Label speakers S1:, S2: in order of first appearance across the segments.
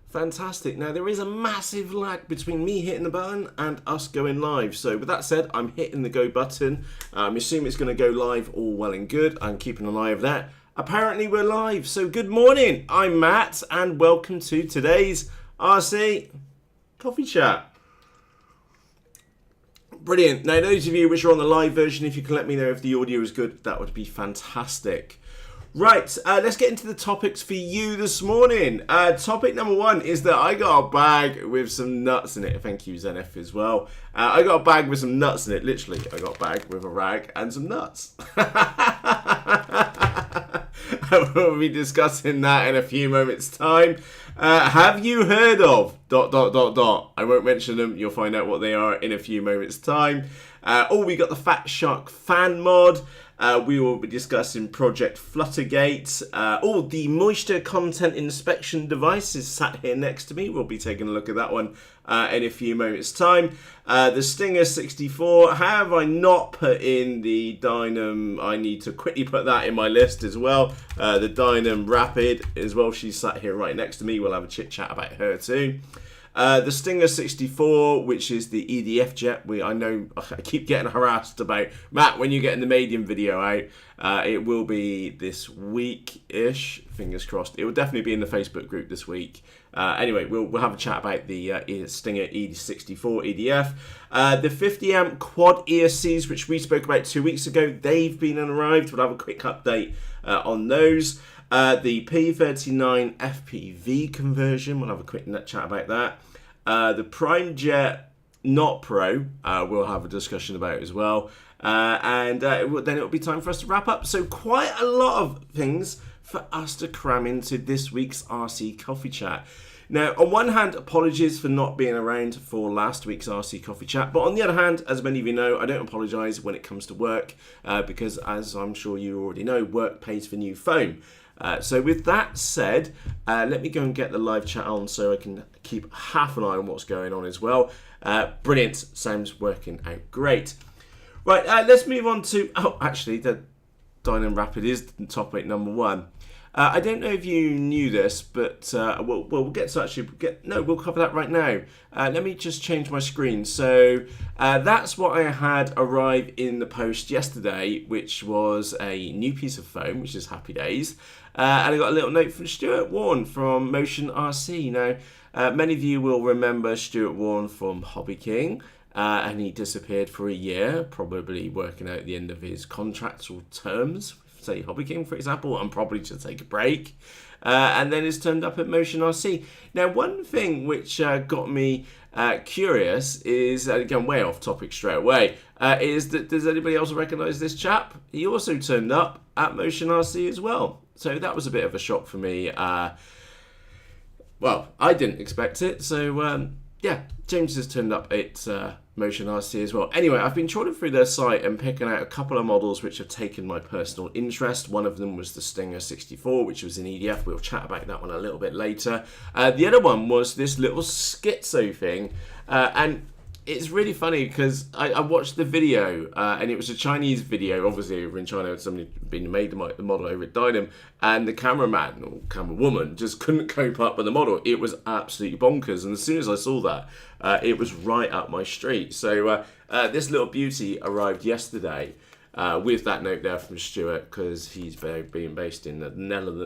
S1: Fantastic. Now, there is a massive lag between me hitting the button and us going live. So with that said, I'm hitting the go button. I'm assuming it's going to go live, all well and good. I'm keeping an eye of that. Apparently we're live. So good morning. I'm Matt and welcome to today's RC Coffee Chat. Brilliant. Now, those of you which are on the live version, if you can let me know if the audio is good, that would be fantastic. Right, let's get into the topics for you this morning. Topic number one is that I got a bag with some nuts in it. Thank you, Zenith, as well. I got a bag with some nuts in it. Literally, I got a bag with a rag and some nuts. We'll be discussing that in a few moments' time. Have you heard of ... I won't mention them. You'll find out what they are in a few moments' time. We got the Fat Shark fan mod. We will be discussing Project Fluttergate. The moisture content inspection device is sat here next to me. We'll be taking a look at that one in a few moments' time. The Stinger 64. Have I not put in the Dynam? I need to quickly put that in my list as well. The Dynam Rapid as well. She's sat here right next to me. We'll have a chit chat about her too. The Stinger 64, which is the EDF jet. I know I keep getting harassed about, Matt, when you get in the Medium video out, it will be this week-ish, fingers crossed. It will definitely be in the Facebook group this week. Anyway, we'll have a chat about the Stinger E64 EDF. The 50 amp quad ESCs, which we spoke about 2 weeks ago, they've been and arrived. We'll have a quick update on those. The P39 FPV conversion, we'll have a quick chat about that. The Prime Jet Not Pro, we'll have a discussion about as well. And then it'll be time for us to wrap up. So quite a lot of things for us to cram into this week's RC Coffee Chat. Now, on one hand, apologies for not being around for last week's RC Coffee Chat. But on the other hand, as many of you know, I don't apologise when it comes to work. Because as I'm sure you already know, work pays for new phone. So with that said, let me go and get the live chat on so I can keep half an eye on what's going on as well. Brilliant. Sounds working out great. Right, let's move on to... actually, the Dynam Rapid is topic number one. I don't know if you knew this, but we'll get to actually... we'll cover that right now. Let me just change my screen. So that's what I had arrive in the post yesterday, which was a new piece of foam, which is happy days. And I got a little note from Stuart Warren from Motion RC. Now, many of you will remember Stuart Warren from Hobby King. And he disappeared for a year, probably working out the end of his contractual terms, say Hobby King, for example, and probably to take a break. And then it's turned up at Motion RC. Now, one thing which got me curious is, again, way off topic straight away, is that does anybody else recognise this chap? He also turned up at Motion RC as well. So that was a bit of a shock for me. Well, I didn't expect it. So, yeah, James has turned up at Motion RC as well. Anyway, I've been trawling through their site and picking out a couple of models which have taken my personal interest. One of them was the Stinger 64, which was an EDF. We'll chat about that one a little bit later. The other one was this little schizo thing. And it's really funny because I watched the video and it was a Chinese video. Obviously, over in China, somebody had been made the model over at Dynam, and the cameraman or camerawoman just couldn't cope up with the model. It was absolutely bonkers. And as soon as I saw that, it was right up my street. So this little beauty arrived yesterday with that note there from Stuart, because he's being based in the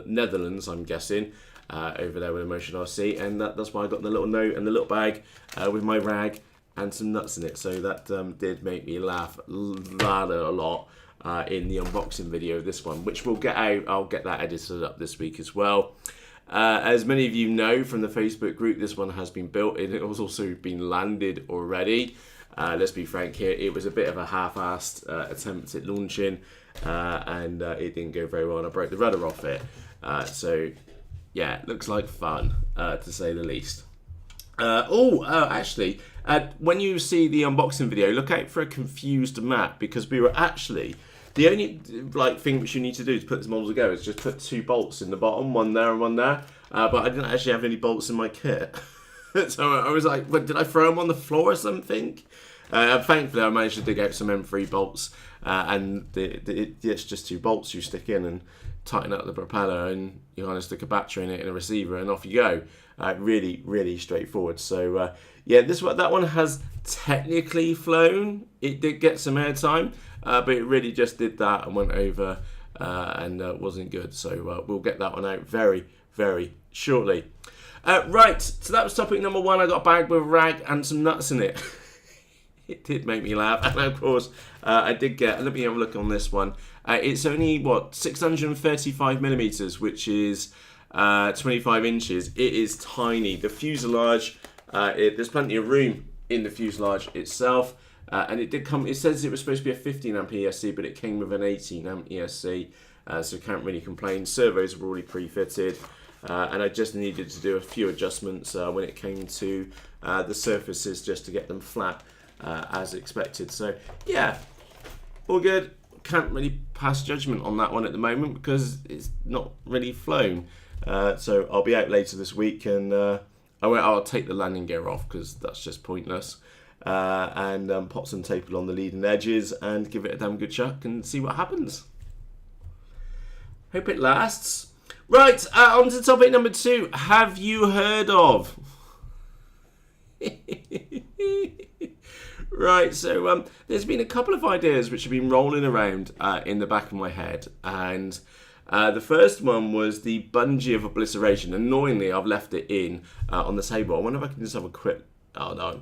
S1: Netherlands, I'm guessing, over there with Motion RC. And that's why I got the little note and the little bag with my rag and some nuts in it. So that did make me laugh rather a lot in the unboxing video of this one, which we'll get out. I'll get that edited up this week as well. As many of you know from the Facebook group, this one has been built and it has also been landed already. Let's be frank here, it was a bit of a half-assed attempt at launching and it didn't go very well, and I broke the rudder off it. So yeah, looks like fun to say the least. Actually, when you see the unboxing video, look out for a confused Matt, because we were actually, the only thing which you need to do to put this model together is just put 2 bolts in the bottom, one there and one there. But I didn't actually have any bolts in my kit. So I was like, did I throw them on the floor or something? Thankfully, I managed to dig out some M3 bolts, and it's just 2 bolts you stick in, and tighten up the propeller, and you kind of stick a battery in it and a receiver, and off you go. Really, really straightforward. So yeah, that one has technically flown. It did get some airtime, but it really just did that and went over and wasn't good. So we'll get that one out very, very shortly. Right, so that was topic number 1. I got a bag with rag and some nuts in it. It did make me laugh, and of course I did get, let me have a look on this one. It's only 635 millimeters, which is 25 inches. It is tiny. The fuselage, there's plenty of room in the fuselage itself, and it did come, it says it was supposed to be a 15 amp ESC, but it came with an 18 amp ESC, so can't really complain. Servos were already pre-fitted, and I just needed to do a few adjustments when it came to the surfaces, just to get them flat as expected. So yeah, all good. Can't really pass judgment on that one at the moment because it's not really flown. So I'll be out later this week, and I'll take the landing gear off because that's just pointless, and pop some tape along the leading edges and give it a damn good chuck and see what happens. Hope it lasts. Right, on to topic number 2. Have you heard of? Right, so there's been a couple of ideas which have been rolling around in the back of my head, and the first one was the bungee of obliteration. Annoyingly, I've left it in on the table. I wonder if I can just have a quick... Oh, no.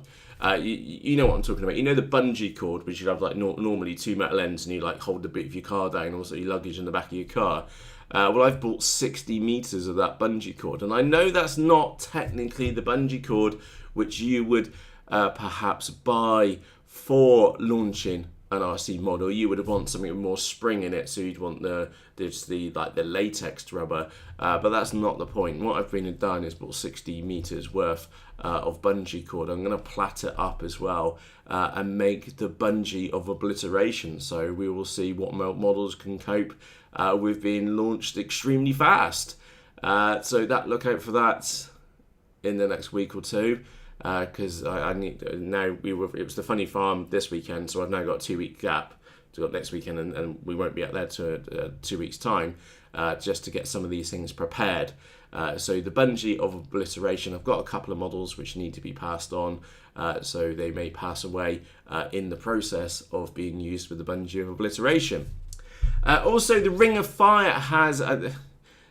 S1: You know what I'm talking about. You know the bungee cord, which you have like normally 2 metal ends, and you like hold the boot of your car down, also your luggage in the back of your car. Well, I've bought 60 meters of that bungee cord, and I know that's not technically the bungee cord which you would perhaps buy for launching an RC model. You would want something with more spring in it, so you'd want the latex rubber, but that's not the point. What I've been and done is bought 60 meters worth of bungee cord. I'm going to plait it up as well and make the bungee of obliteration, so we will see what models can cope with being launched extremely fast. So look out for that in the next week or two, because I need now. It was the FunnyFarm this weekend, so I've now got a 2-week gap. So got next weekend, and we won't be out there to 2 weeks time, just to get some of these things prepared. So the bungee of obliteration, I've got a couple of models which need to be passed on, so they may pass away in the process of being used with the bungee of obliteration. Also, the Ring of Fire has...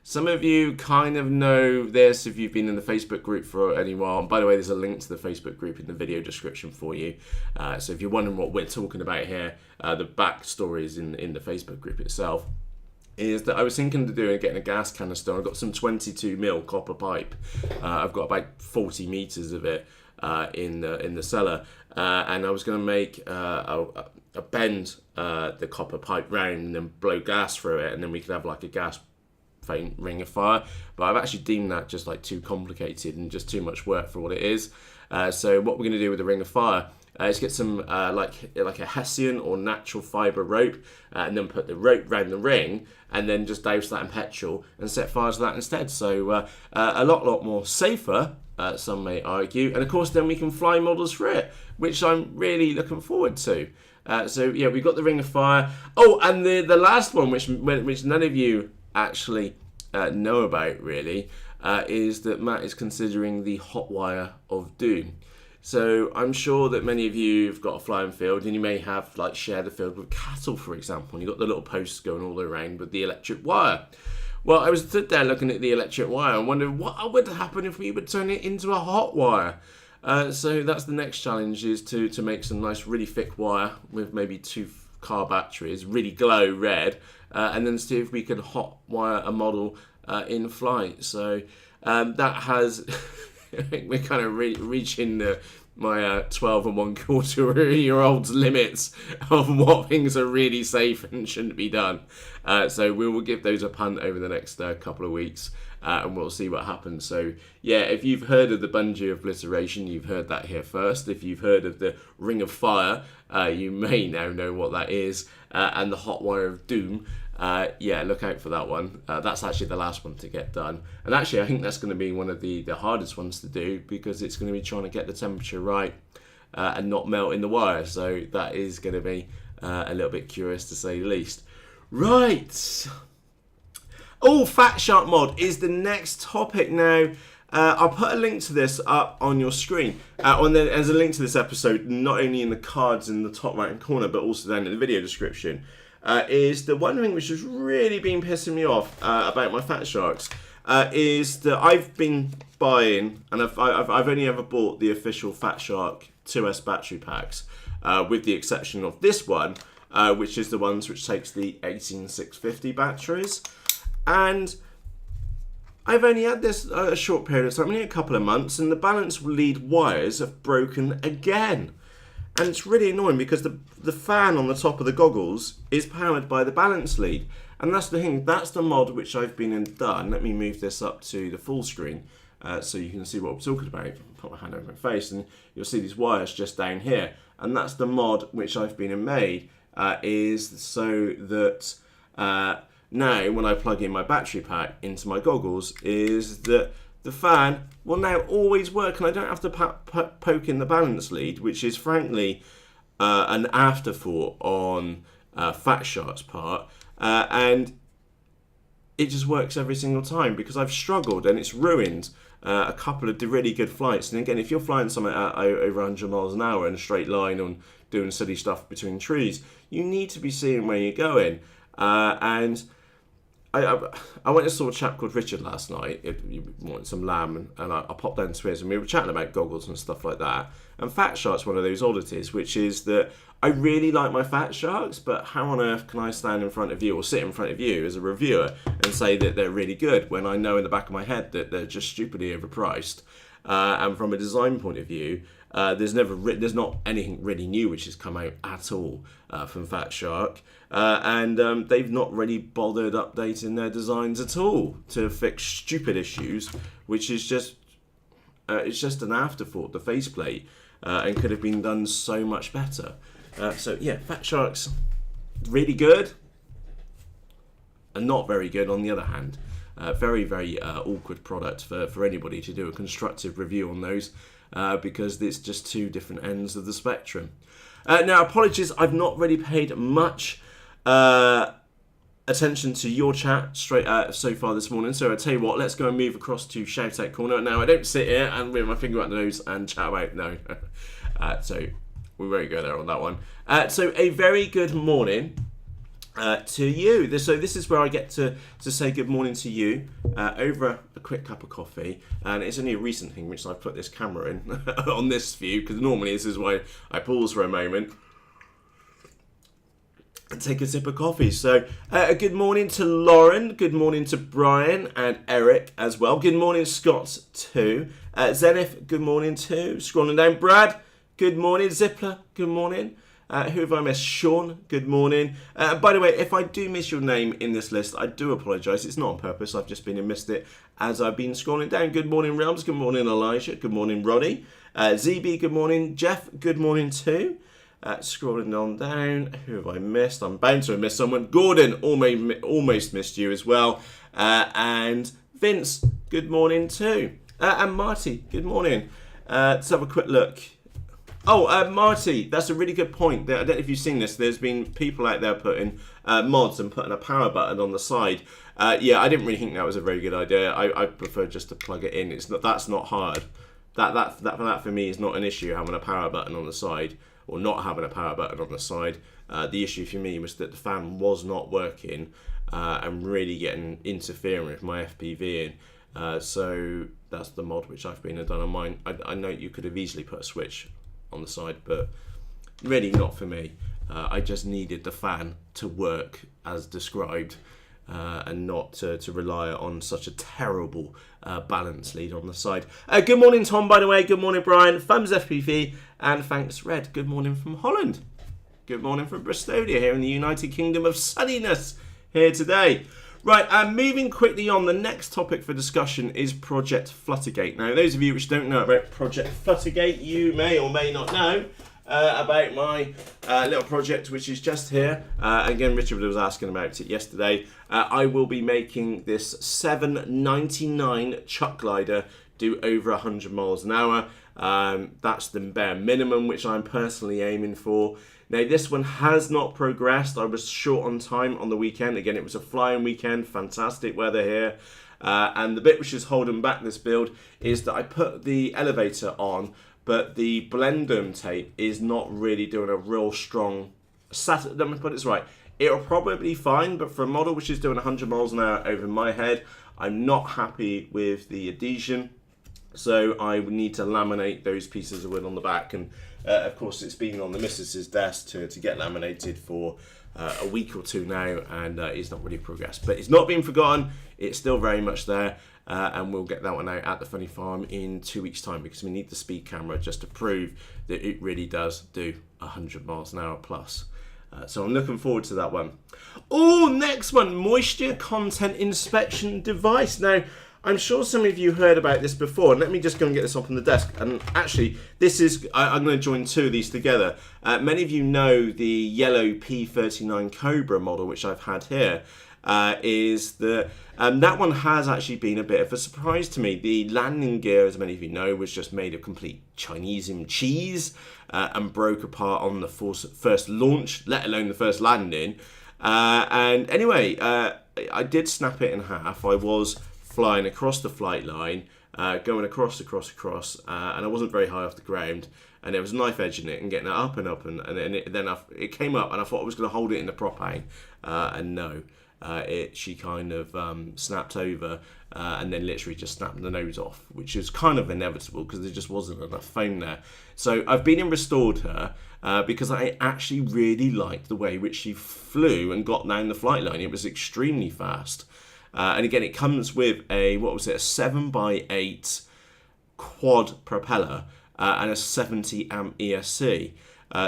S1: some of you kind of know this if you've been in the Facebook group for any while. And by the way, there's a link to the Facebook group in the video description for you. So if you're wondering what we're talking about here, the backstory is in the Facebook group itself. Is that I was thinking of getting a gas canister. I've got some 22mm copper pipe. I've got about 40 meters of it in the cellar, and I was going to make bend the copper pipe round and then blow gas through it, and then we could have like a gas faint Ring of Fire. But I've actually deemed that just like too complicated and just too much work for what it is. So what we're going to do with the Ring of Fire is get some like a Hessian or natural fibre rope, and then put the rope round the ring, and then just douse that in petrol and set fire to that instead. So a lot more safer, some may argue, and of course then we can fly models through it, which I'm really looking forward to. So yeah, we've got the Ring of Fire. Oh, and the last one, which none of you actually know about really, is that Matt is considering the hot wire of doom. So I'm sure that many of you have got a flying field, and you may have like shared the field with cattle, for example, and you've got the little posts going all around with the electric wire. Well, I was stood there looking at the electric wire and wondering what would happen if we would turn it into a hot wire. So that's the next challenge, is to make some nice really thick wire with maybe 2 car batteries, really glow red, and then see if we could hot wire a model in flight. So that has... I think we're kind of reaching my 12 and 1/4 year old's limits of what things are really safe and shouldn't be done. So we will give those a punt over the next couple of weeks, and we'll see what happens. So yeah, if you've heard of the bungee of obliteration, you've heard that here first. If you've heard of the Ring of Fire, you may now know what that is, and the hot wire of doom. Yeah, look out for that one. That's actually the last one to get done. And actually, I think that's going to be one of the hardest ones to do, because it's going to be trying to get the temperature right and not melt in the wire. So that is going to be a little bit curious, to say the least. Right. Oh, Fat Shark mod is the next topic now. I'll put a link to this up on your screen. There's a link to this episode, not only in the cards in the top right-hand corner, but also down in the video description. Is the one thing which has really been pissing me off about my Fat Sharks is that I've been buying, and I've only ever bought the official Fat Shark 2S battery packs, with the exception of this one, which is the ones which takes the 18650 batteries. And I've only had this a short period of time, only a couple of months, and the balance lead wires have broken again. And it's really annoying because the fan on the top of the goggles is powered by the balance lead. And that's the thing, that's the mod which I've been and done. Let me move this up to the full screen so you can see what I'm talking about. Put my hand over my face and you'll see these wires just down here. And that's the mod which I've been and made, is so that now when I plug in my battery pack into my goggles, is that the fan will now always work and I don't have to poke in the balance lead, which is frankly an afterthought on Fat Shark's part. And it just works every single time because I've struggled and it's ruined a couple of really good flights. And again, if you're flying something at over 100 miles an hour in a straight line and doing silly stuff between trees, you need to be seeing where you're going. And I went and saw a chap called Richard last night. He wanted some lamb, and I popped down to his, and we were chatting about goggles and stuff like that. And Fat Shark's one of those oddities, which is that I really like my Fat Sharks, but how on earth can I stand in front of you or sit in front of you as a reviewer and say that they're really good when I know in the back of my head that they're just stupidly overpriced? And from a design point of view, there's not anything really new which has come out at all from Fat Shark, and they've not really bothered updating their designs at all to fix stupid issues, which is just it's just an afterthought. The faceplate and could have been done so much better. So yeah, Fat Shark's really good and not very good on the other hand. Very, very awkward product for anybody to do a constructive review on those because it's just two different ends of the spectrum. Now, apologies, I've not really paid much attention to your chat so far this morning. So I'll tell you what, let's go and move across to Shout Out Corner. Now, I don't sit here and with my finger up the nose and chat about, no. So we won't go there on that one. So a very good morning to you. So this is where I get to say good morning to you over a quick cup of coffee, and it's only a recent thing which I've put this camera in on this view, because normally this is why I pause for a moment and take a sip of coffee. So good morning to Lauren, good morning to Brian and Eric as well, good morning Scott too, Zenith, good morning too, scrolling down, Brad, good morning, Zippler, good morning. Who have I missed? Sean, good morning. By the way, if I do miss your name in this list, I do apologise. It's not on purpose. I've just been and missed it as I've been scrolling down. Good morning, Realms. Good morning, Elijah. Good morning, Roddy. ZB, good morning. Jeff, good morning too. Scrolling on down. Who have I missed? I'm bound to have missed someone. Gordon, almost missed you as well. And Vince, good morning too. And Marty, good morning. Let's have a quick look. Oh, Marty, that's a really good point. I don't know if you've seen this. There's been people out there putting mods and putting a power button on the side. Yeah, I didn't really think that was a very good idea. I prefer just to plug it in. That's not hard. That for me is not an issue, having a power button on the side or not having a power button on the side. The issue for me was that the fan was not working and really interfering with my FPV in. So that's the mod which I've been and done on mine. I know you could have easily put a switch on the side, but really not for me. I just needed the fan to work as described and not to rely on such a terrible balance lead on the side. Good morning, Tom, by the way. Good morning, Brian. Thumbs FPV and thanks, Red. Good morning from Holland. Good morning from Bristodia here in the United Kingdom of sunniness here today. Right, moving quickly on, the next topic for discussion is Project Fluttergate. Now, those of you which don't know about Project Fluttergate, you may or may not know about my little project which is just here. Again, Richard was asking about it yesterday. I will be making this $7.99 chuck glider do over 100 miles an hour. That's the bare minimum which I'm personally aiming for. Now, this one has not progressed. I was short on time on the weekend. Again, it was a flying weekend, fantastic weather here. And the bit which is holding back this build is that I put the elevator on, but the Blendum tape is not really doing a real strong... Let me put this right. It'll probably be fine, but for a model which is doing 100 miles an hour over my head, I'm not happy with the adhesion. So I would need to laminate those pieces of wood on the back. And of course, it's been on the missus's desk to get laminated for a week or two now, and it's not really progressed. But it's not been forgotten. It's still very much there. And we'll get that one out at the Funny Farm in 2 weeks' time, because we need the speed camera just to prove that it really does do 100 miles an hour plus. So I'm looking forward to that one. Oh, next one, moisture content inspection device. Now, I'm sure some of you heard about this before. Let me just go and get this up on the desk. And actually, this is, I'm going to join two of these together. Many of you know the yellow P39 Cobra model, which I've had here. Is that that one has actually been a bit of a surprise to me. The landing gear, as many of you know, was just made of complete Chinese cheese and broke apart on the first launch, let alone the first landing. And anyway, I did snap it in half. I was flying across the flight line, going across, and I wasn't very high off the ground. And there was a knife edge in it, and getting it up and up, and then it came up, and I thought I was going to hold it in the propane, and no. She kind of snapped over and then literally just snapped the nose off, which is kind of inevitable because there just wasn't enough foam there. So I've been and restored her because I actually really liked the way which she flew and got down the flight line. It was extremely fast. And again, it comes with a 7x8 quad propeller and a 70 amp ESC.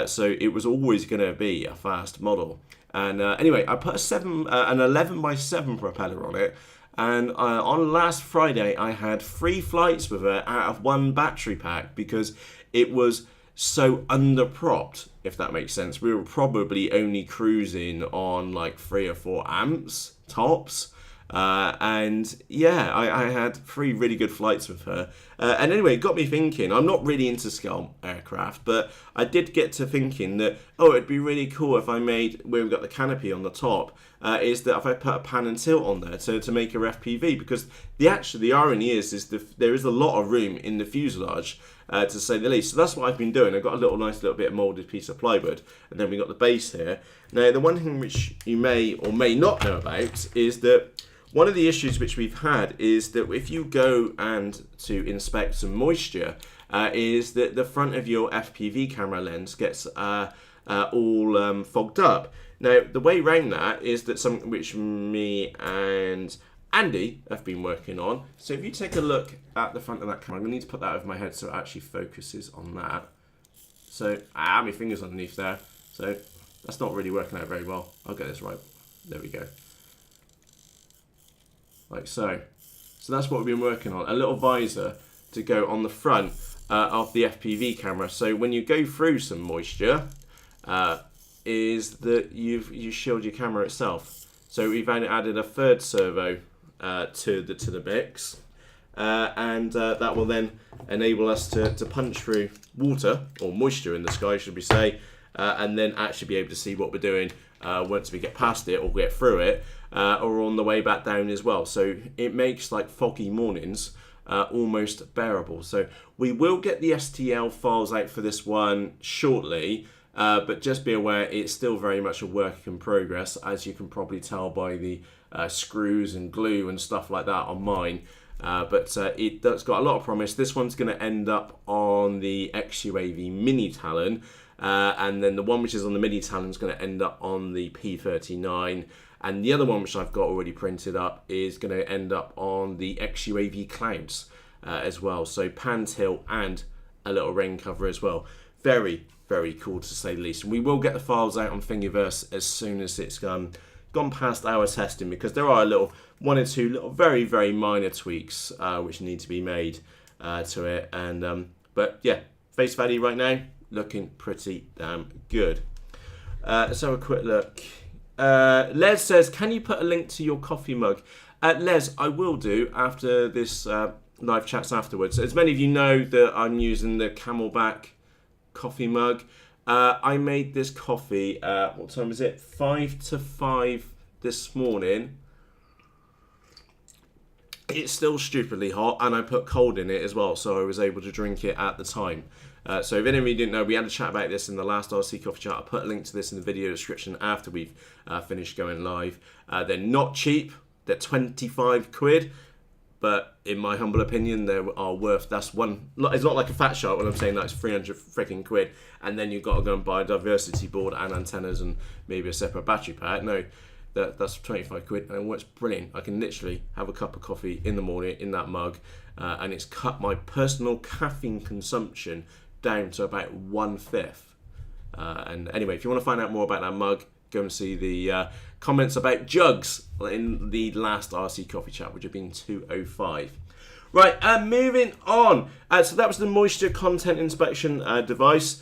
S1: So it was always going to be a fast model. And anyway, I put an 11x7 propeller on it, and on last Friday I had 3 flights with her out of 1 battery pack because it was so underpropped, if that makes sense. We were probably only cruising on like 3 or 4 amps tops. And yeah, I had 3 really good flights with her. And anyway, it got me thinking. I'm not really into scale aircraft, but I did get to thinking that, it'd be really cool if I made, where we've got the canopy on the top, is that if I put a pan and tilt on there to make her FPV, because the irony is there is a lot of room in the fuselage, to say the least. So that's what I've been doing. I've got a nice little bit of moulded piece of plywood, and then we got the base here. Now, the one thing which you may or may not know about is that one of the issues which we've had is that if you go and to inspect some moisture, is that the front of your FPV camera lens gets all fogged up. Now, the way around that is that something which me and Andy have been working on. So if you take a look at the front of that camera, I'm going to need to put that over my head so it actually focuses on that. So, my finger's underneath there. So that's not really working out very well. I'll get this right. There we go. Like so. So that's what we've been working on. A little visor to go on the front of the FPV camera. So when you go through some moisture, is that you shield your camera itself. So we've added a third servo to the mix, and that will then enable us to punch through water, or moisture in the sky, should we say, and then actually be able to see what we're doing once we get past it or get through it. Or on the way back down as well. So it makes like foggy mornings almost bearable. So we will get the STL files out for this one shortly, but just be aware it's still very much a work in progress, as you can probably tell by the screws and glue and stuff like that on mine. But it's got a lot of promise. This one's going to end up on the XUAV Mini Talon, and then the one which is on the Mini Talon is going to end up on the P39. And the other one, which I've got already printed up, is going to end up on the XUAV Clouds as well. So pan tilt and a little rain cover as well. Very, very cool to say the least. And we will get the files out on Thingiverse as soon as it's gone past our testing, because there are one or two little very, very minor tweaks which need to be made to it. And but yeah, face value right now looking pretty damn good. Let's have a quick look. Les says, can you put a link to your coffee mug? Les, I will do after this live chats afterwards. As many of you know that I'm using the Camelback coffee mug. I made this coffee, what time is it? 5 to 5 this morning. It's still stupidly hot, and I put cold in it as well, so I was able to drink it at the time. So if any of you didn't know, we had a chat about this in the last RC Coffee Chat. I'll put a link to this in the video description after we've finished going live. They're not cheap. They're 25 quid. But in my humble opinion, they are worth, that's one, it's not like a fat shark when I'm saying that's 300 freaking quid. And then you've got to go and buy a diversity board and antennas and maybe a separate battery pack. No, that's 25 quid and it works brilliant. I can literally have a cup of coffee in the morning in that mug. And it's cut my personal caffeine consumption down to about 1/5. And anyway, if you want to find out more about that mug, go and see the comments about jugs in the last RC Coffee Chat, which have been 205. Right, moving on. So that was the moisture content inspection device.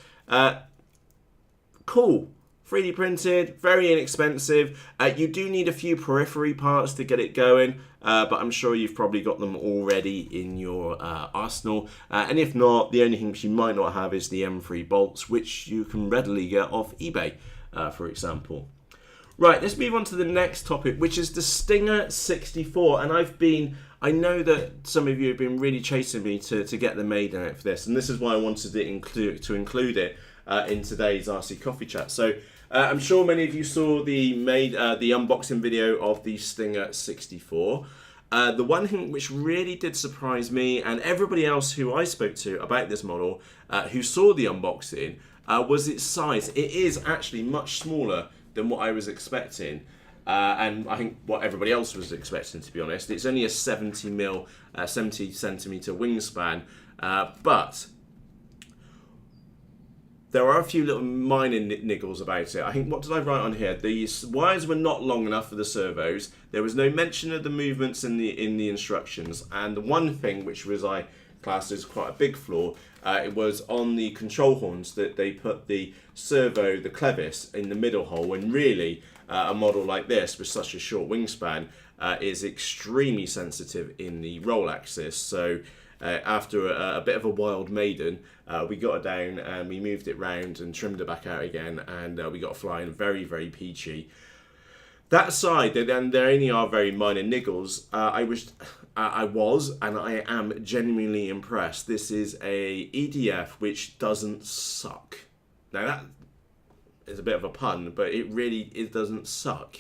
S1: Cool. 3D printed, very inexpensive. You do need a few periphery parts to get it going, but I'm sure you've probably got them already in your arsenal. And if not, the only thing you might not have is the M3 bolts, which you can readily get off eBay, for example. Right, let's move on to the next topic, which is the Stinger 64. And I know that some of you have been really chasing me to get the made out for this, and this is why I wanted to include it in today's RC Coffee Chat. So I'm sure many of you saw the unboxing video of the Stinger 64. The one thing which really did surprise me and everybody else who I spoke to about this model who saw the unboxing was its size. It is actually much smaller than what I was expecting, and I think what everybody else was expecting, to be honest. It's only a 70 centimeter wingspan, but there are a few little minor niggles about it. I think, what did I write on here? The wires were not long enough for the servos. There was no mention of the movements in the instructions, and the one thing which was I classed as quite a big flaw, it was on the control horns that they put the servo, the clevis, in the middle hole, when really a model like this with such a short wingspan is extremely sensitive in the roll axis. So after a bit of a wild maiden, we got it down and we moved it round and trimmed it back out again, and we got flying very, very peachy. That aside, and there only are very minor niggles, I was and I am genuinely impressed. This is a EDF which doesn't suck. Now that is a bit of a pun, but it doesn't suck.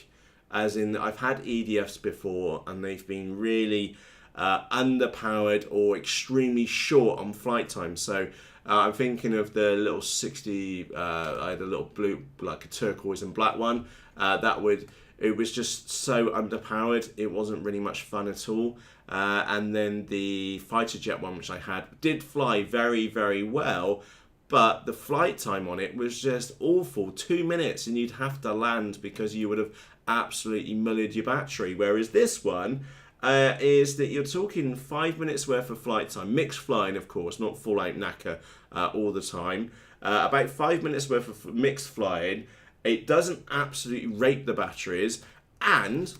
S1: As in, I've had EDFs before and they've been really underpowered or extremely short on flight time. So I'm thinking of the little 60, I had a little blue, like a turquoise and black one. It was just so underpowered, it wasn't really much fun at all. And then the fighter jet one, which I had, did fly very, very well, but the flight time on it was just awful. 2 minutes and you'd have to land because you would have absolutely mullered your battery. Whereas this one is that you're talking 5 minutes worth of flight time, mixed flying of course, not full out knacker all the time. About 5 minutes worth of mixed flying. It doesn't absolutely rape the batteries, and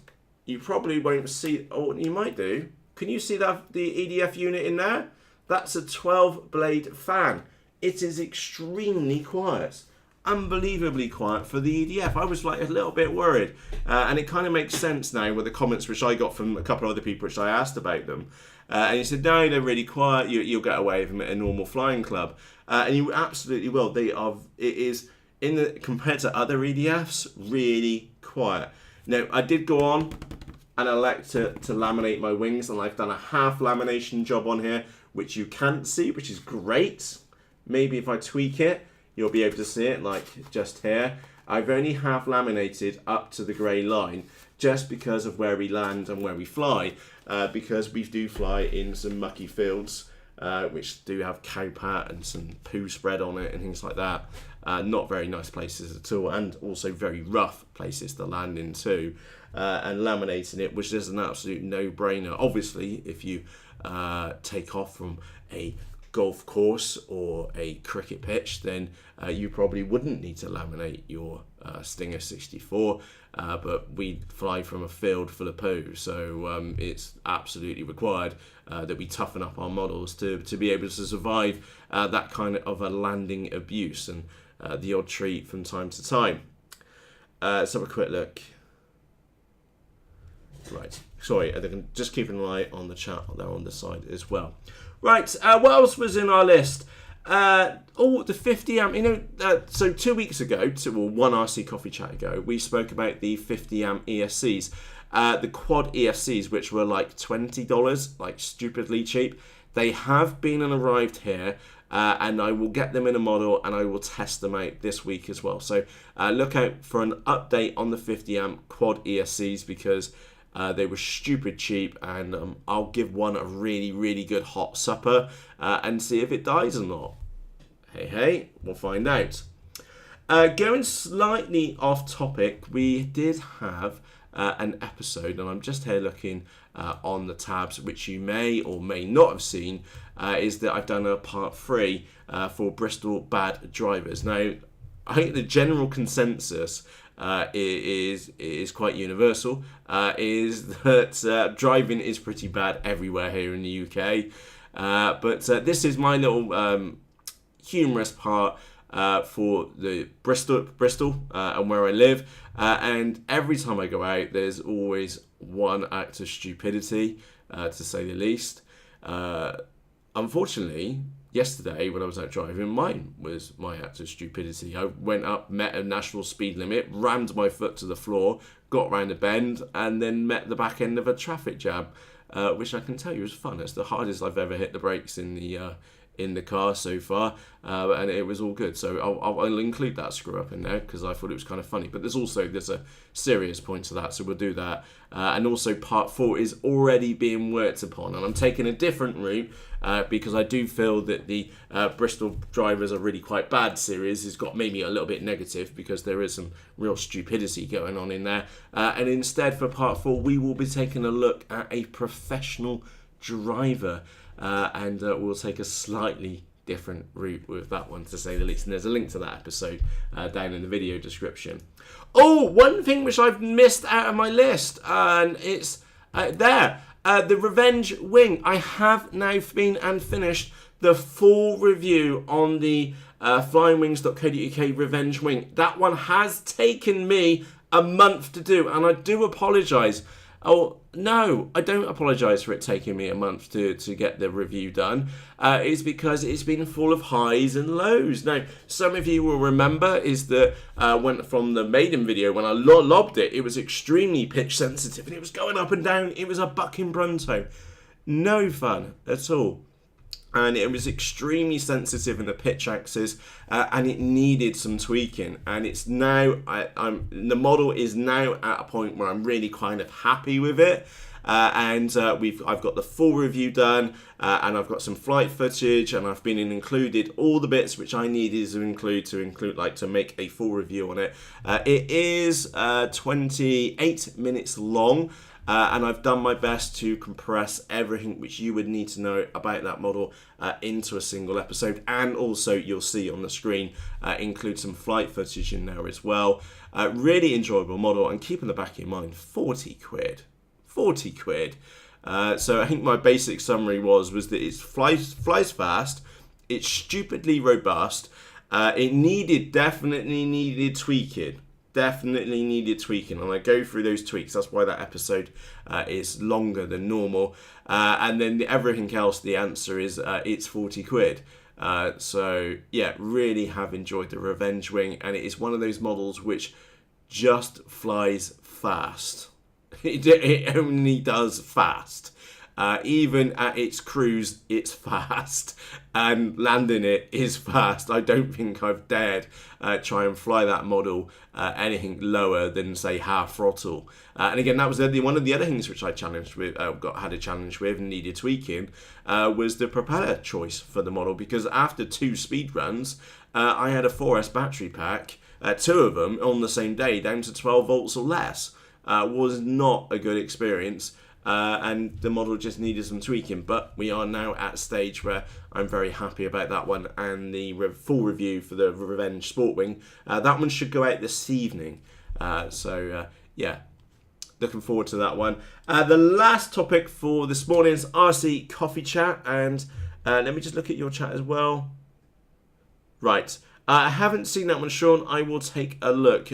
S1: you probably won't see, oh, you might do. Can you see that the EDF unit in there? That's a 12 blade fan. It is extremely quiet. Unbelievably quiet for the EDF. I was like a little bit worried, and it kind of makes sense now with the comments which I got from a couple of other people which I asked about them. And he said, no, they're really quiet. You'll get away with them at a normal flying club, and you absolutely will. They are. It is compared to other EDFs, really quiet. Now I did go on and elect to laminate my wings, and I've done a half lamination job on here, which you can't see, which is great. Maybe if I tweak it, you'll be able to see it, like just here. I've only half laminated up to the grey line just because of where we land and where we fly, because we do fly in some mucky fields which do have cowpat and some poo spread on it and things like that. Not very nice places at all, and also very rough places to land in too. And laminating it was just an absolute no-brainer. Obviously, if you take off from a golf course or a cricket pitch, then you probably wouldn't need to laminate your Stinger 64. But we fly from a field full of poo, so it's absolutely required that we toughen up our models to be able to survive that kind of a landing abuse and the odd treat from time to time. Let's have a quick look. Right, sorry, I can just keep an eye on the chat there on the side as well. Right, what else was in our list? The 50 amp, so 2 weeks ago, one RC Coffee Chat ago, we spoke about the 50 amp ESCs, the quad ESCs, which were like $20, like stupidly cheap. They have been and arrived here, and I will get them in a model and I will test them out this week as well. So look out for an update on the 50 amp quad ESCs because they were stupid cheap, and I'll give one a really, really good hot supper and see if it dies or not. Hey, we'll find out. Going slightly off topic, we did have an episode, and I'm just here looking on the tabs, which you may or may not have seen, is that I've done a part 3 for Bristol bad drivers. Now, I think the general consensus is quite universal, is that driving is pretty bad everywhere here in the UK. But this is my little humorous part for the Bristol and where I live. And every time I go out, there's always one act of stupidity, to say the least. Unfortunately, yesterday when I was out driving, mine was my act of stupidity. I went up, met a national speed limit, rammed my foot to the floor, got round a bend, and then met the back end of a traffic jam, which I can tell you was fun. It's the hardest I've ever hit the brakes in the car so far, and it was all good. So I'll include that screw up in there because I thought it was kind of funny. But there's a serious point to that, so we'll do that. And also part 4 is already being worked upon, and I'm taking a different route because I do feel that the Bristol drivers are really quite bad series has got maybe a little bit negative because there is some real stupidity going on in there. And instead for part 4, we will be taking a look at a professional driver. And we'll take a slightly different route with that one, to say the least. And there's a link to that episode down in the video description. Oh, one thing which I've missed out of my list, and it's there. The Revenge Wing. I have now been and finished the full review on the flyingwings.co.uk Revenge Wing. That one has taken me a month to do, and I do apologise. Oh, no, I don't apologise for it taking me a month to get the review done. It's because it's been full of highs and lows. Now, some of you will remember is that went from the maiden video when I lobbed it, it was extremely pitch sensitive and it was going up and down. It was a bucking Brunto. No fun at all. And it was extremely sensitive in the pitch axis, and it needed some tweaking. And it's now, the model is now at a point where I'm really kind of happy with it. I've got the full review done, and I've got some flight footage, and I've been included all the bits which I needed to include to make a full review on it. It is 28 minutes long. And I've done my best to compress everything which you would need to know about that model into a single episode. And also, you'll see on the screen, include some flight footage in there as well. Really enjoyable model. And keep in the back of your mind, 40 quid. 40 quid. So I think my basic summary was that it flies fast. It's stupidly robust. It definitely needed tweaking. Definitely needed tweaking, and I go through those tweaks. That's why that episode is longer than normal. And then everything else, the answer is it's 40 quid. So yeah, really have enjoyed the Revenge Wing, and it is one of those models which just flies fast. It only does fast. Even at its cruise, it's fast, and landing it is fast. I don't think I've dared try and fly that model anything lower than, say, half throttle. And again, that was one of the other things which I challenged with, had a challenge with and needed tweaking, was the propeller choice for the model, because after 2 speed runs, I had a 4S battery pack, 2 of them on the same day, down to 12 volts or less. Was not a good experience. and the model just needed some tweaking. But we are now at a stage where I'm very happy about that one, and the full review for the Revenge Sportwing, that one should go out this evening. Yeah, looking forward to that one. The last topic for this morning is RC Coffee Chat, and let me just look at your chat as well. Right. I haven't seen that one, Sean. I will take a look.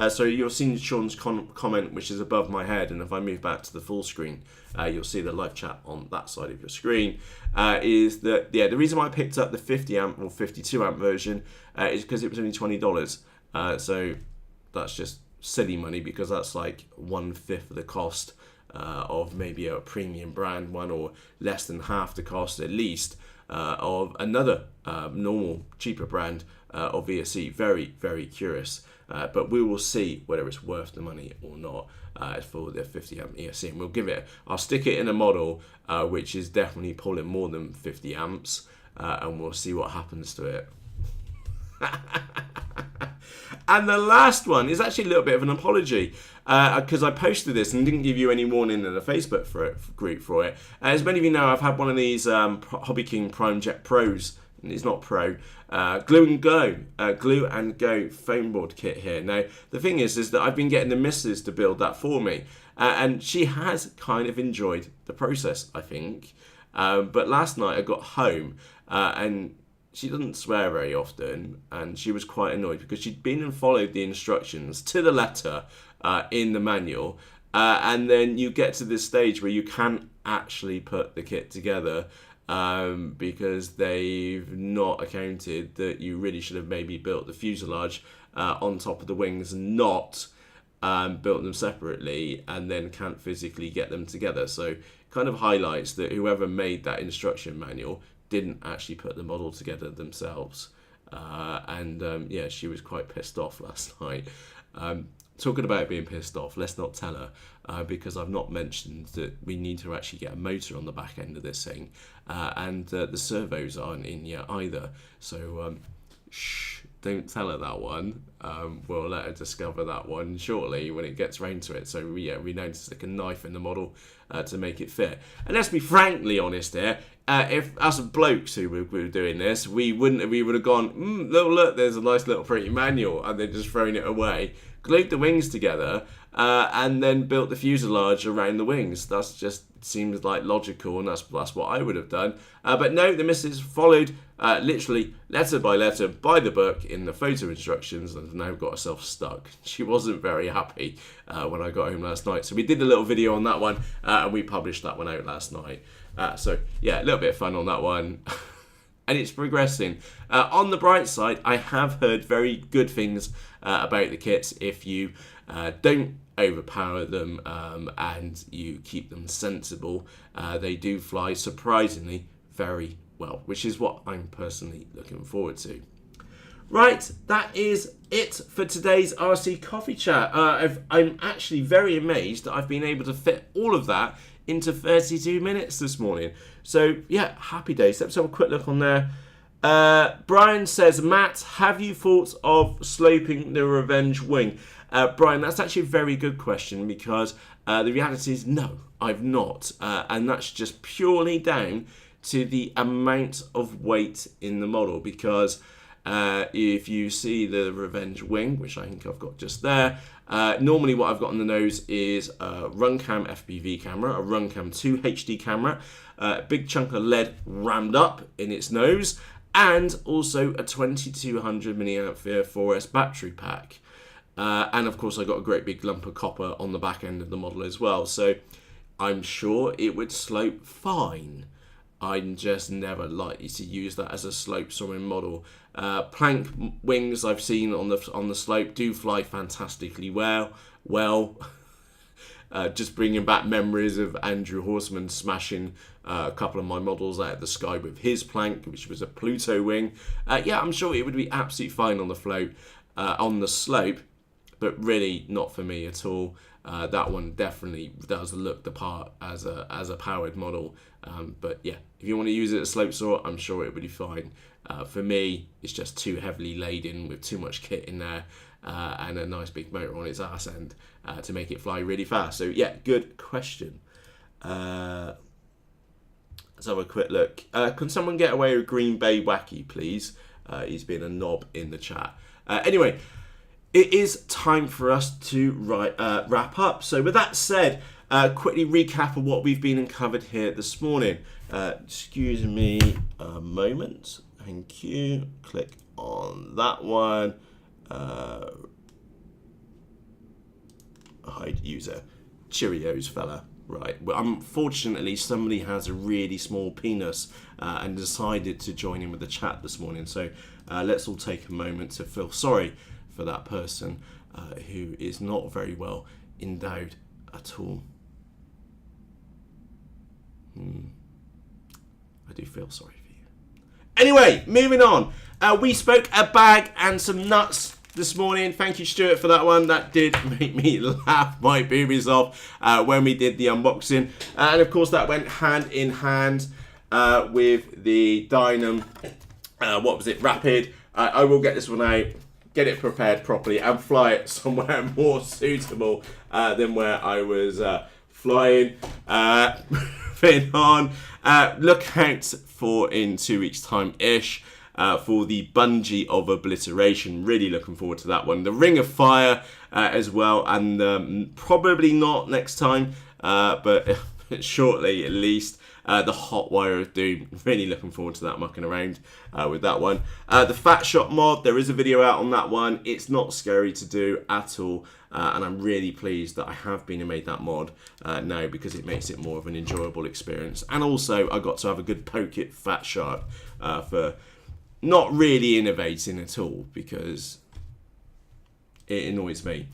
S1: So you're seeing Sean's comment, which is above my head, and if I move back to the full screen, you'll see the live chat on that side of your screen. Is that the reason why I picked up the 50 amp or 52 amp version is because it was only $20. So that's just silly money, because that's like 1/5 of the cost of maybe a premium brand one, or less than half the cost at least of another normal cheaper brand of VSC. Very, very curious, but we will see whether it's worth the money or not for the 50 amp ESC, and I'll stick it in a model which is definitely pulling more than 50 amps, and we'll see what happens to it. And the last one is actually a little bit of an apology, because I posted this and didn't give you any warning in the Facebook group for it. As many of you know, I've had one of these Hobby King Prime Jet Pros. It's not Pro. Glue and Go foam board kit here. Now, the thing is that I've been getting the missus to build that for me, and she has kind of enjoyed the process, I think. But last night I got home, and she doesn't swear very often, and she was quite annoyed because she'd been and followed the instructions to the letter in the manual, and then you get to this stage where you can't actually put the kit together because they've not accounted that you really should have maybe built the fuselage on top of the wings, not built them separately, and then can't physically get them together. So kind of highlights that whoever made that instruction manual didn't actually put the model together themselves, yeah, she was quite pissed off last night. Talking about being pissed off, let's not tell her, because I've not mentioned that we need to actually get a motor on the back end of this thing, and the servos aren't in yet either, so shh, don't tell her that one. We'll let her discover that one shortly when it gets round to it. So we know to stick a knife in the model to make it fit. And let's be frankly honest here. If us blokes who were doing this, we would have gone, look, there's a nice little pretty manual, and then just thrown it away, glued the wings together, and then built the fuselage around the wings. That's just seems like logical, and that's what I would have done. But no, the missus followed literally letter by letter by the book in the photo instructions, and now got herself stuck. She wasn't very happy when I got home last night. So we did a little video on that one, and we published that one out last night. So yeah, a little bit of fun on that one. And it's progressing. On the bright side, I have heard very good things about the kits. If you don't overpower them and you keep them sensible, they do fly surprisingly very well, which is what I'm personally looking forward to. Right, that is it for today's RC Coffee Chat. I'm actually very amazed that I've been able to fit all of that into 32 minutes this morning. So yeah, happy days. Let's have a quick look on there. Brian says, Matt, have you thought of sloping the Revenge wing? Brian, that's actually a very good question, because the reality is no, I've not. And that's just purely down to the amount of weight in the model, because if you see the Revenge wing, which I think I've got just there, normally what I've got on the nose is a Runcam FPV camera, a Runcam 2 HD camera, a big chunk of lead rammed up in its nose, and also a 2200 milliampere 4S battery pack. And of course I got a great big lump of copper on the back end of the model as well, so I'm sure it would slope fine. I'm just never likely to use that as a slope soaring model. Plank wings I've seen on the slope do fly fantastically well. Just bringing back memories of Andrew Horseman smashing a couple of my models out of the sky with his plank, which was a Pluto wing. Yeah, I'm sure it would be absolutely fine on the float, on the slope, but really not for me at all. That one definitely does look the part as a powered model. But yeah, if you want to use it as a slope saw, I'm sure it would be fine. For me, it's just too heavily laden with too much kit in there, and a nice big motor on its arse end to make it fly really fast. So yeah, good question. Let's have a quick look. Can someone get away with Green Bay Wacky, please? He's been a knob in the chat. Anyway, it is time for us to wrap up. So with that said, quickly recap of what we've been and covered here this morning. Excuse me a moment. Thank you. Click on that one. Hide user. Cheerios, fella. Right. Well, unfortunately, somebody has a really small penis and decided to join in with the chat this morning. So let's all take a moment to feel sorry for that person who is not very well endowed at all. I do feel sorry for you. Anyway, moving on. We spoke a bag and some nuts this morning. Thank you, Stuart, for that one. That did make me laugh my boobies off when we did the unboxing. And of course, that went hand in hand with the Dynam, Rapid. I will get this one out, get it prepared properly, and fly it somewhere more suitable than where I was flying. Moving on. Look out for in 2 weeks' time-ish. For the Bungee of Obliteration. Really looking forward to that one. The Ring of Fire as well, and probably not next time, but shortly at least. The Hot Wire of Doom. Really looking forward to that, mucking around with that one. The Fat Shot mod, there is a video out on that one. It's not scary to do at all, and I'm really pleased that I have been and made that mod now, because it makes it more of an enjoyable experience. And also, I got to have a good poke at Fat Shark for not really innovating at all, because it annoys me.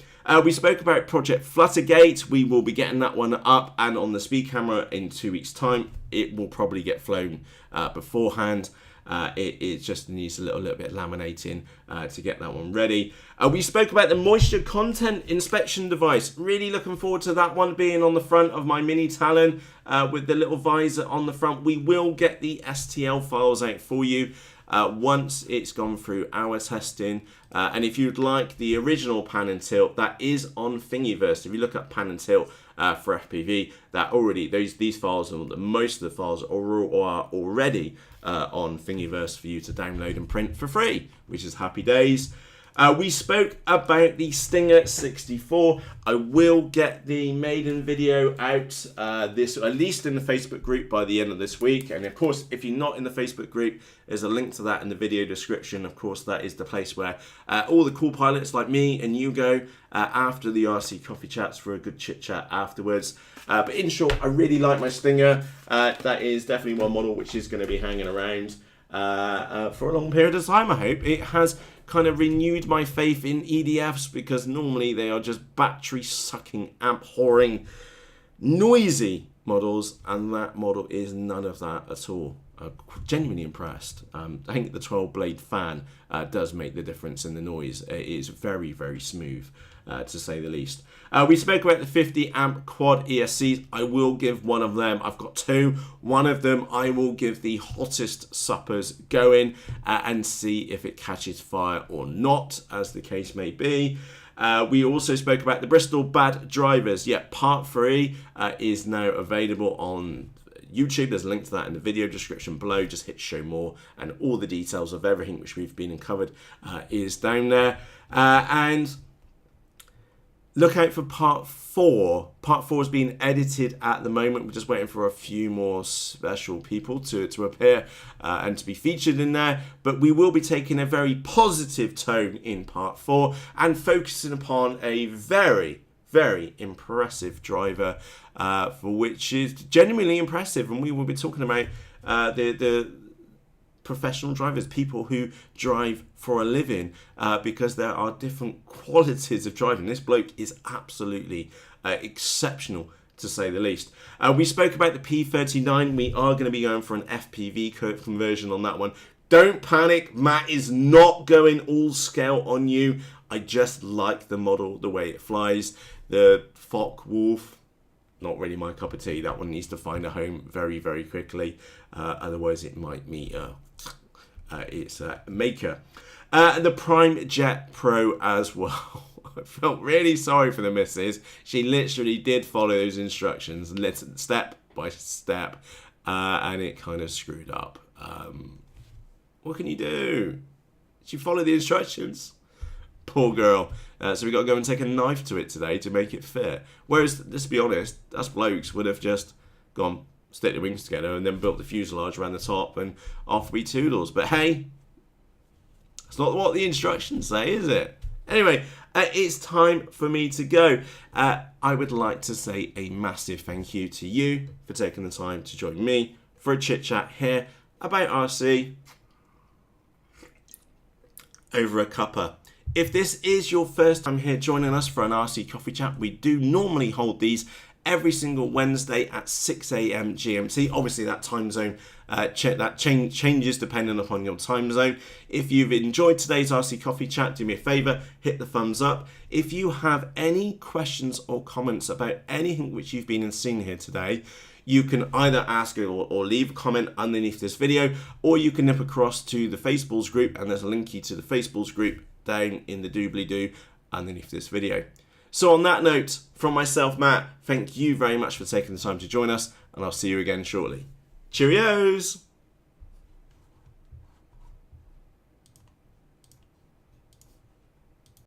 S1: We spoke about Project Fluttergate. We will be getting that one up and on the speed camera in 2 weeks' time. It will probably get flown beforehand. It just needs a little bit of laminating to get that one ready. We spoke about the moisture content inspection device. Really looking forward to that one being on the front of my mini Talon with the little visor on the front. We will get the STL files out for you once it's gone through our testing. And if you'd like the original pan and tilt, that is on Thingiverse. If you look at pan and tilt for FPV, that already these files, and most of the files are already on Thingiverse for you to download and print for free, which is happy days. We spoke about the Stinger 64. I will get the maiden video out at least in the Facebook group by the end of this week. And of course, if you're not in the Facebook group, there's a link to that in the video description. Of course, that is the place where all the cool pilots like me and you go after the RC coffee chats for a good chit chat afterwards. But in short, I really like my Stinger. That is definitely one model which is going to be hanging around for a long period of time, I hope. It has kind of renewed my faith in EDFs, because normally they are just battery sucking, amp whoring, noisy models, and that model is none of that at all. I'm genuinely impressed. I think the 12 blade fan does make the difference in the noise. It is very, very smooth, to say the least. We spoke about the 50 amp quad ESCs. I will give one of them. I've got two. One of them I will give the hottest suppers going and see if it catches fire or not, as the case may be. We also spoke about the Bristol Bad Drivers. Yeah, part 3 is now available on YouTube. There's a link to that in the video description below. Just hit show more, and all the details of everything which we've been and covered is down there. And look out for part 4. Part 4 is being edited at the moment. We're just waiting for a few more special people to appear and to be featured in there. But we will be taking a very positive tone in part 4 and focusing upon a very, very impressive driver, for which is genuinely impressive. And we will be talking about the professional drivers, people who drive for a living, because there are different qualities of driving. This bloke is absolutely exceptional, to say the least. We spoke about the P39. We are going to be going for an FPV conversion on that one. Don't panic, Matt is not going all scale on you. I just like the model, the way it flies. The Fock Wolf, not really my cup of tea. That one needs to find a home very, very quickly. Otherwise, it might meet its maker. The Prime Jet Pro as well. I felt really sorry for the missus. She literally did follow those instructions step by step, and it kind of screwed up. What can you do? She followed the instructions. Poor girl. So we got to go and take a knife to it today to make it fit. Whereas, let's be honest, us blokes would have just gone, stick the wings together and then built the fuselage around the top and off we toodles. But hey, it's not what the instructions say, is it? Anyway, it's time for me to go. I would like to say a massive thank you to you for taking the time to join me for a chit chat here about RC over a cuppa. If this is your first time here joining us for an RC coffee chat, we do normally hold these every single Wednesday at 6 a.m. GMT. Obviously, that time zone changes depending upon your time zone. If you've enjoyed today's RC coffee chat, do me a favor, hit the thumbs up. If you have any questions or comments about anything which you've been and seen here today, you can either ask or leave a comment underneath this video, or you can nip across to the FaceBalls group, and there's a linky to the FaceBalls group down in the doobly-doo underneath this video. So on that note, from myself, Matt, thank you very much for taking the time to join us, and I'll see you again shortly. Cheerios!